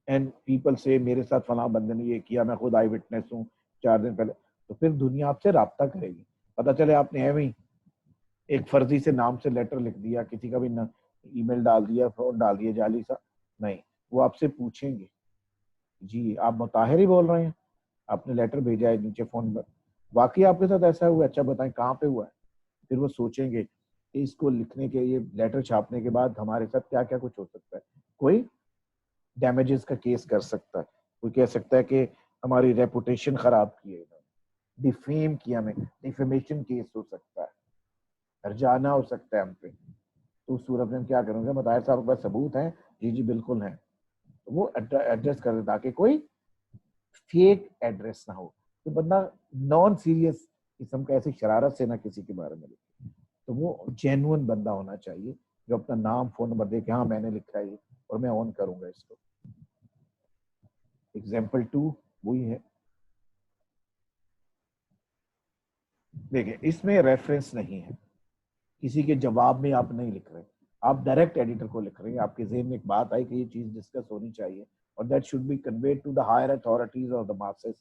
and people say मेरे साथ फला बंदे ने ये किया, मैं खुद आई witness हूँ 4 दिन पहले, तो फिर दुनिया आपसे राब्ता करेगी। पता चले आपने है वही एक फर्जी से नाम से लेटर लिख दिया, किसी का भी ना ईमेल डाल दिया, फोन डाल दिया जाली सा, नहीं, वो आपसे पूछेंगे जी आप मुताहिर ही बोल रहे हैं, आपने लेटर भेजा है नीचे फोन पर, वाकई आपके साथ ऐसा हुआ, अच्छा बताएं कहाँ पे हुआ है। फिर वो सोचेंगे कि इसको लिखने के, ये लेटर छापने के बाद हमारे साथ क्या क्या कुछ हो सकता है। कोई डैमेजेस का केस कर सकता है, कोई कह सकता है कि हमारी रेपुटेशन खराब की है, डिफेम किया, हमें डिफेमेशन केस हो सकता है, हर्जाना हो सकता है हम पे। तो उस सूरत में हम क्या करेंगे, बताया साहब के पास सबूत हैं, जी जी बिल्कुल हैं, तो वो एड्रेस कर दे ताकि कोई फेक एड्रेस ना हो, तो बंदा नॉन सीरियस किस्म का ऐसी शरारत से ना किसी के बारे में लिखे, तो वो जेन्युइन बंदा होना चाहिए जो अपना नाम फोन नंबर दे के हाँ मैंने लिखा है ये और मैं ऑन करूंगा इसको। एग्जाम्पल 2 वही है। देखिए इसमें रेफरेंस नहीं है, किसी के जवाब में आप नहीं लिख रहे, आप डायरेक्ट एडिटर को लिख रहे हैं, आपके ज़हन में एक बात आई कि ये चीज डिस्कस होनी चाहिए और that should be conveyed to the higher authorities of the masses.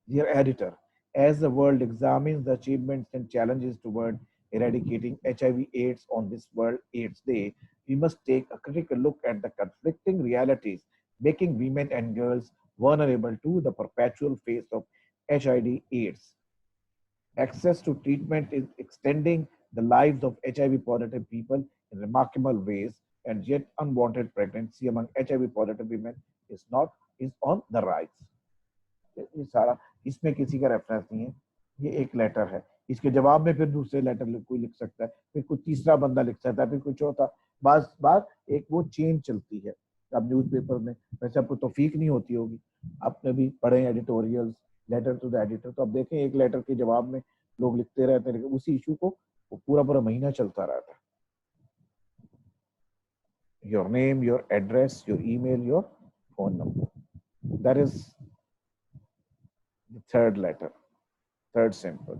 Dear editor, as the world examines the achievements and challenges toward eradicating HIV/AIDS on this World AIDS Day, we must take a critical look at the conflicting realities making women and girls vulnerable to the perpetual face of HIV/AIDS. Access to treatment is extending the lives of HIV positive people in remarkable ways, and yet unwanted pregnancy among HIV positive women is on the rise. ये सारा, इसमें किसी का reference नहीं है, ये एक letter है, इसके जवाब में फिर दूसरे लेटर कोई लिख सकता है, फिर कोई तीसरा बंदा लिख सकता है, फिर कोई चौथा, बात एक वो चेन चलती है। अब न्यूज़पेपर में वैसे आपको तौफीक नहीं होती होगी, आपने भी पढ़े editorials, letter to the editor, तो अब देखें एक लेटर के जवाब में लोग लिखते रहते हैं, लेकिन उसी इशू को वो पूरा पूरा महीना चलता रहता है। Your name, your address, your email, your phone number, that is the third letter, third sample.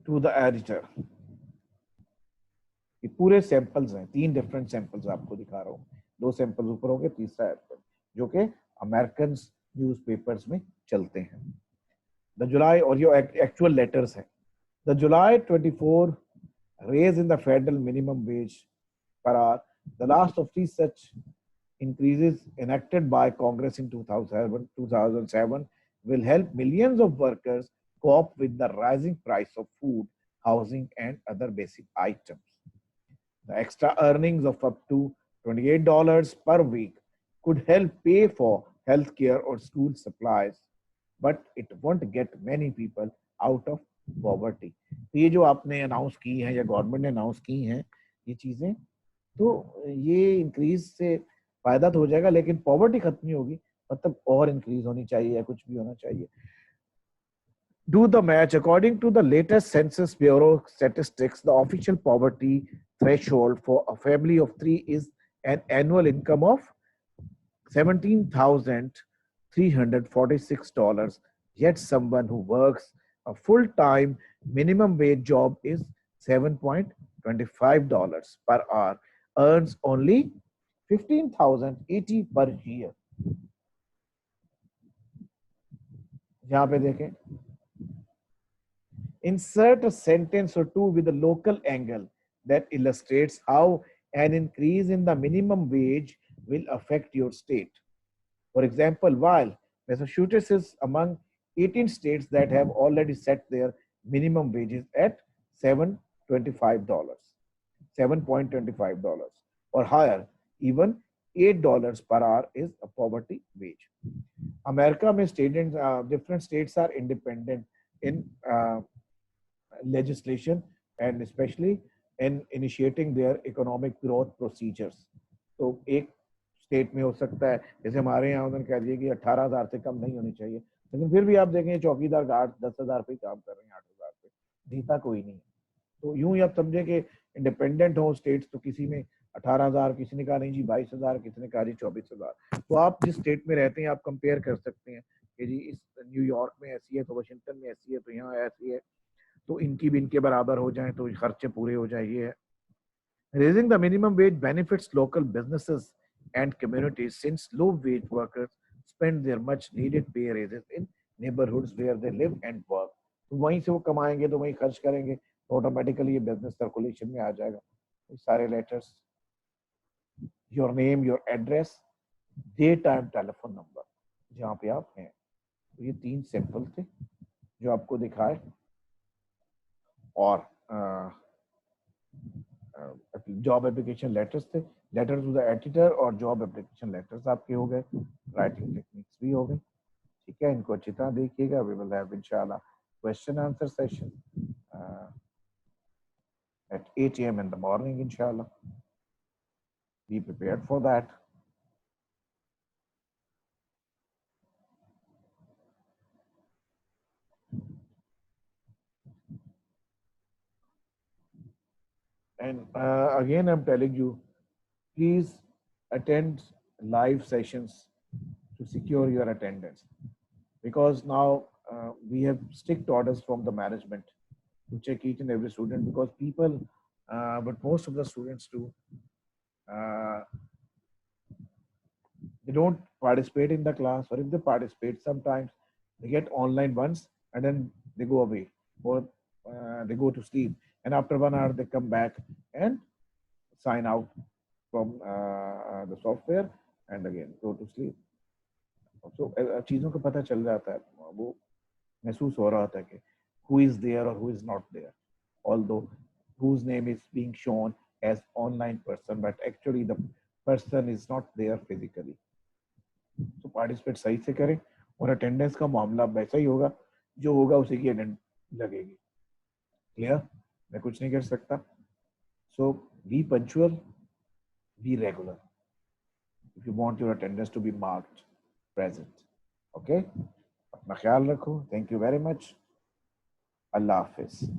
To the editor. ये पूरे सैंपल्स हैं, 3 डिफरेंट सैंपल्स आपको दिखा रहा हूँ, 2 सैंपल्स ऊपर हो गए, तीसरा एप्पल जो कि अमेरिकन न्यूज़पेपर्स में चलते हैं। द जुलाई, और ये एक्चुअल लेटर्स हैं। The July 24 raise in the federal minimum wage per hour, the last of 3 such increases enacted by Congress in 2007 will help millions of workers cope with the rising price of food, housing, and other basic items. The extra earnings of up to $28 per week could help pay for healthcare or school supplies, but it won't get many people out of poverty. ये जो आपने announce की है या government ने announce की हैं ये चीजें, तो ये इंक्रीज से फायदा तो हो जाएगा, लेकिन पॉवर्टी खत्म नहीं होगी, मतलब और इंक्रीज होनी चाहिए या कुछ भी होना चाहिए। Do the match. According to the latest Census Bureau statistics, the official poverty threshold for a family of 3 is an annual income of $17,346. Yet someone who works a full-time minimum wage job is $7.25 per hour earns only $15,080 per year. यहाँ पे देखें, insert a sentence or two with a local angle that illustrates how an increase in the minimum wage will affect your state. For example, while Massachusetts is among 18 states that have already set their minimum wages at $7.25 or higher, even $8 per hour is a poverty wage. America में different states are independent in legislation and especially in initiating their economic growth procedures. तो एक state में हो सकता है, जैसे हमारे यहाँ उन्होंने कह दिया कि 18,000 से कम नहीं होनी चाहिए, लेकिन फिर भी आप देखें चौकीदार 8-10,000 पे काम कर रहे हैं, 8,000 पे, जीता कोई नहीं। तो यूं ही आप समझे कि इंडिपेंडेंट हो स्टेट्स, तो किसी में 18,000, किसी ने कहा नहीं जी 22,000, किसी ने कहा जी 24,000। तो आप जिस स्टेट में रहते हैं आप कंपेयर कर सकते हैं कि जी इस न्यूयॉर्क में ऐसी है तो वाशिंगटन में ऐसी है तो यहाँ ऐसी है, तो इनकी भी इनके बराबर हो जाए तो खर्चे पूरे हो जाए। ये है raising the minimum wage benefits local businesses and communities since low wage workers spend their much needed pay raises in neighborhoods where they live and work। तो वहीं से वो कमाएंगे तो वहीं खर्च करेंगे, तो ऑटोमेटिकली ये बिजनेस सर्कुलेशन में आ जाएगा। तो सारे letters, your name, your address, date time, telephone number, जहाँ पे आप हैं। तो ये 3 सिंपल थे जो आपको दिखाए। और जॉब एप्लीकेशन लेटर्स थे, लेटर टू द एडिटर और जॉब एप्लीकेशन लेटर्स आपके हो गए, राइटिंग टेक्निक्स भी हो गई। ठीक है, इनको अच्छी तरह देखिएगा। वी विल हैव इंशाल्लाह question answer session at 8 a.m. in the morning, inshallah. Be prepared for that. And again, I'm telling you, please attend live sessions to secure your attendance, because now we have strict orders from the management to check each and every student, because people, but most of the students do, uh, they don't participate in the class, or if they participate, sometimes they get online once and then they go away, or they go to sleep, and after 1 hour they come back and sign out from the software and again go to sleep. So चीज़ों का पता चल जाता है, वो महसूस हो रहा था कि who is there or who is not there, although whose name is being shown as online person, but actually the person is not there physically. तो पार्टिसिपेट सही से करें, और अटेंडेंस का मामला वैसा ही होगा, जो होगा उसी की अटेंडेंस लगेगी। क्लियर? मैं कुछ नहीं कर सकता। So be punctual, be regular if you want your attendance to be marked present. Okay? अपना ख्याल रखो। Thank you very much. Allah Hafiz.